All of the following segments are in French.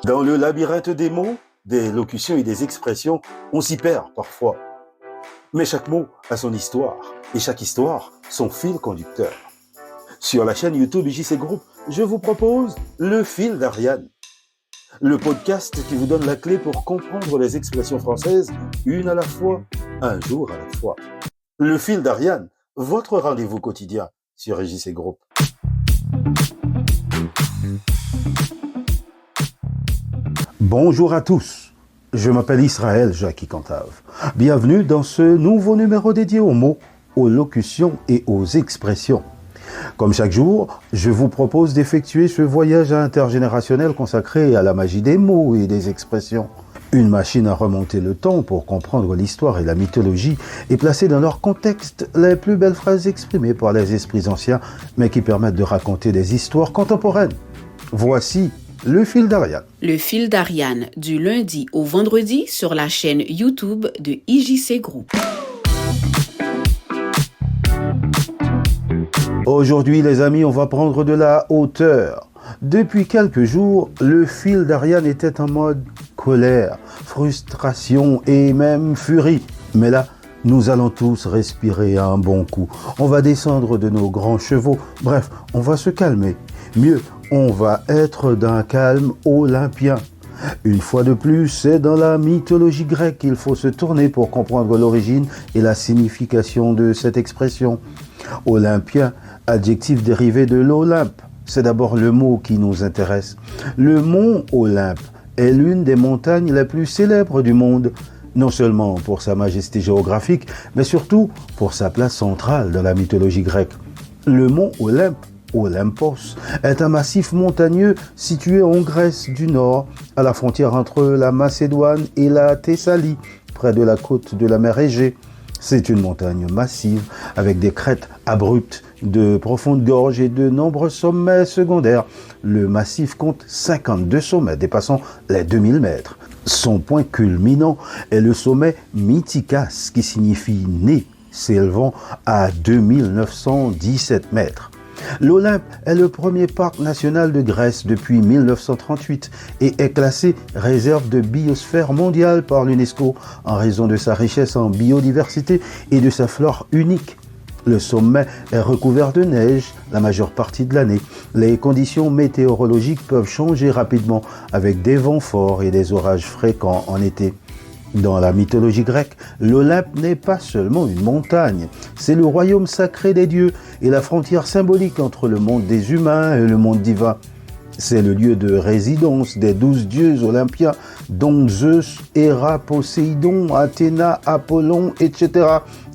Dans le labyrinthe des mots, des locutions et des expressions, on s'y perd parfois. Mais chaque mot a son histoire, et chaque histoire, son fil conducteur. Sur la chaîne YouTube JC Group, je vous propose Le Fil d'Ariane, le podcast qui vous donne la clé pour comprendre les expressions françaises, une à la fois, un jour à la fois. Le Fil d'Ariane, votre rendez-vous quotidien sur JC Group. Bonjour à tous, je m'appelle Israël Jackie Cantave. Bienvenue dans ce nouveau numéro dédié aux mots, aux locutions et aux expressions. Comme chaque jour, je vous propose d'effectuer ce voyage intergénérationnel consacré à la magie des mots et des expressions. Une machine à remonter le temps pour comprendre l'histoire et la mythologie et placer dans leur contexte les plus belles phrases exprimées par les esprits anciens, mais qui permettent de raconter des histoires contemporaines. Voici Le Fil d'Ariane. Le Fil d'Ariane, du lundi au vendredi sur la chaîne YouTube de IJC Group. Aujourd'hui, les amis, on va prendre de la hauteur. Depuis quelques jours, le fil d'Ariane était en mode colère, frustration et même furie. Mais là, nous allons tous respirer un bon coup. On va descendre de nos grands chevaux. Bref, on va se calmer. Mieux, on va être d'un calme olympien. Une fois de plus, c'est dans la mythologie grecque qu'il faut se tourner pour comprendre l'origine et la signification de cette expression. Olympien, adjectif dérivé de l'Olympe. C'est d'abord le mot qui nous intéresse. Le mont Olympe est l'une des montagnes les plus célèbres du monde, non seulement pour sa majesté géographique, mais surtout pour sa place centrale dans la mythologie grecque. Le mont Olympe, Olympos, est un massif montagneux situé en Grèce du Nord, à la frontière entre la Macédoine et la Thessalie, près de la côte de la mer Égée. C'est une montagne massive avec des crêtes abruptes, de profondes gorges et de nombreux sommets secondaires. Le massif compte 52 sommets dépassant les 2000 mètres. Son point culminant est le sommet Mythikas, qui signifie né, s'élevant à 2917 mètres. L'Olympe est le premier parc national de Grèce depuis 1938 et est classé réserve de biosphère mondiale par l'UNESCO en raison de sa richesse en biodiversité et de sa flore unique. Le sommet est recouvert de neige la majeure partie de l'année. Les conditions météorologiques peuvent changer rapidement avec des vents forts et des orages fréquents en été. Dans la mythologie grecque, l'Olympe n'est pas seulement une montagne, c'est le royaume sacré des dieux et la frontière symbolique entre le monde des humains et le monde divin. C'est le lieu de résidence des 12 dieux olympiens, dont Zeus, Héra, Poséidon, Athéna, Apollon, etc.,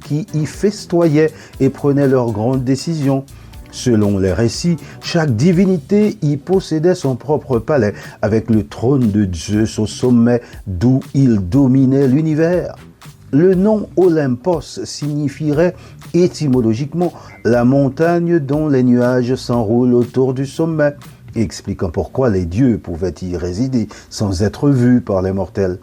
qui y festoyaient et prenaient leurs grandes décisions. Selon les récits, chaque divinité y possédait son propre palais, avec le trône de Zeus au sommet, d'où il dominait l'univers. Le nom Olympos signifierait étymologiquement la montagne dont les nuages s'enroulent autour du sommet, expliquant pourquoi les dieux pouvaient y résider sans être vus par les mortels.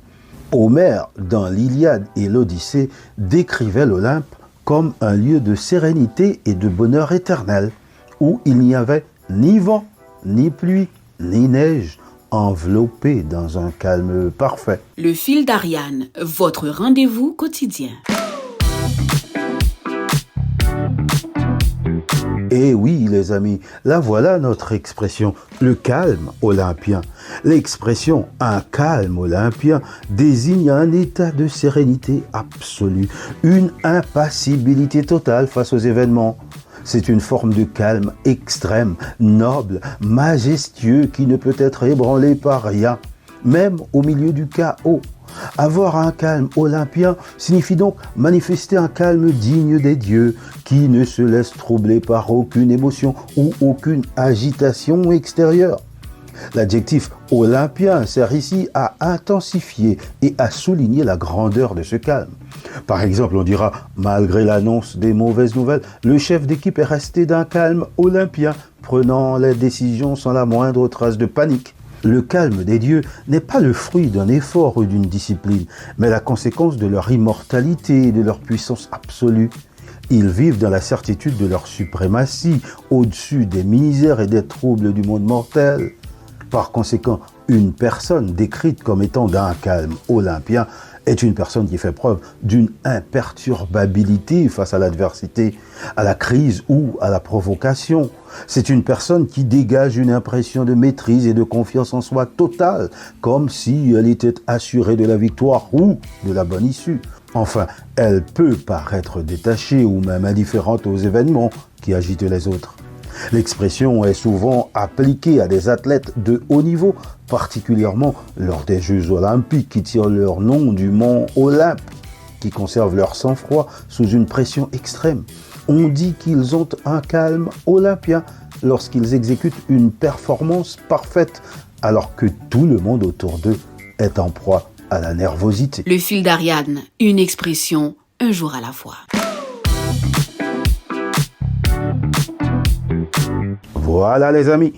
Homère, dans l'Iliade et l'Odyssée, décrivait l'Olympe comme un lieu de sérénité et de bonheur éternel, où il n'y avait ni vent, ni pluie, ni neige, enveloppé dans un calme parfait. Le Fil d'Ariane, votre rendez-vous quotidien. Et oui, les amis, là voilà notre expression, le calme olympien. L'expression « un calme olympien » désigne un état de sérénité absolue, une impassibilité totale face aux événements. C'est une forme de calme extrême, noble, majestueux qui ne peut être ébranlé par rien, même au milieu du chaos. Avoir un calme olympien signifie donc manifester un calme digne des dieux, qui ne se laisse troubler par aucune émotion ou aucune agitation extérieure. L'adjectif olympien sert ici à intensifier et à souligner la grandeur de ce calme. Par exemple, on dira, malgré l'annonce des mauvaises nouvelles, le chef d'équipe est resté d'un calme olympien, prenant les décisions sans la moindre trace de panique. Le calme des dieux n'est pas le fruit d'un effort ou d'une discipline, mais la conséquence de leur immortalité et de leur puissance absolue. Ils vivent dans la certitude de leur suprématie au-dessus des misères et des troubles du monde mortel. Par conséquent, Une personne décrite comme étant d'un calme olympien est une personne qui fait preuve d'une imperturbabilité face à l'adversité, à la crise ou à la provocation. C'est une personne qui dégage une impression de maîtrise et de confiance en soi totale, comme si elle était assurée de la victoire ou de la bonne issue. Enfin, elle peut paraître détachée ou même indifférente aux événements qui agitent les autres. L'expression est souvent appliquée à des athlètes de haut niveau, particulièrement lors des Jeux olympiques qui tirent leur nom du mont Olympe, qui conservent leur sang-froid sous une pression extrême. On dit qu'ils ont un calme olympien lorsqu'ils exécutent une performance parfaite, alors que tout le monde autour d'eux est en proie à la nervosité. Le fil d'Ariane, une expression, un jour à la fois. Voilà les amis,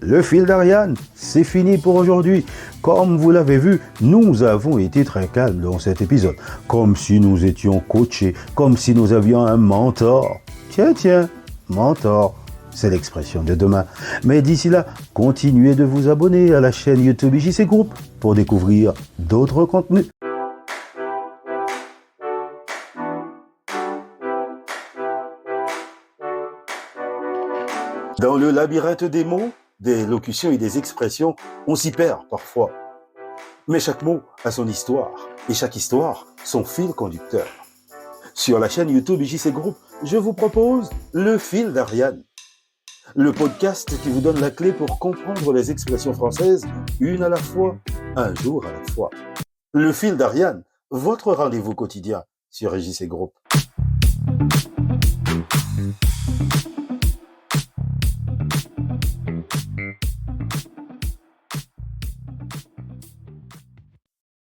le fil d'Ariane, c'est fini pour aujourd'hui. Comme vous l'avez vu, nous avons été très calmes dans cet épisode, comme si nous étions coachés, comme si nous avions un mentor. Tiens, mentor, c'est l'expression de demain. Mais d'ici là, continuez de vous abonner à la chaîne YouTube IJC Group pour découvrir d'autres contenus. Dans le labyrinthe des mots, des locutions et des expressions, on s'y perd parfois. Mais chaque mot a son histoire, et chaque histoire, son fil conducteur. Sur la chaîne YouTube IJC Group, je vous propose le fil d'Ariane. Le podcast qui vous donne la clé pour comprendre les expressions françaises, une à la fois, un jour à la fois. Le fil d'Ariane, votre rendez-vous quotidien sur IJC Group.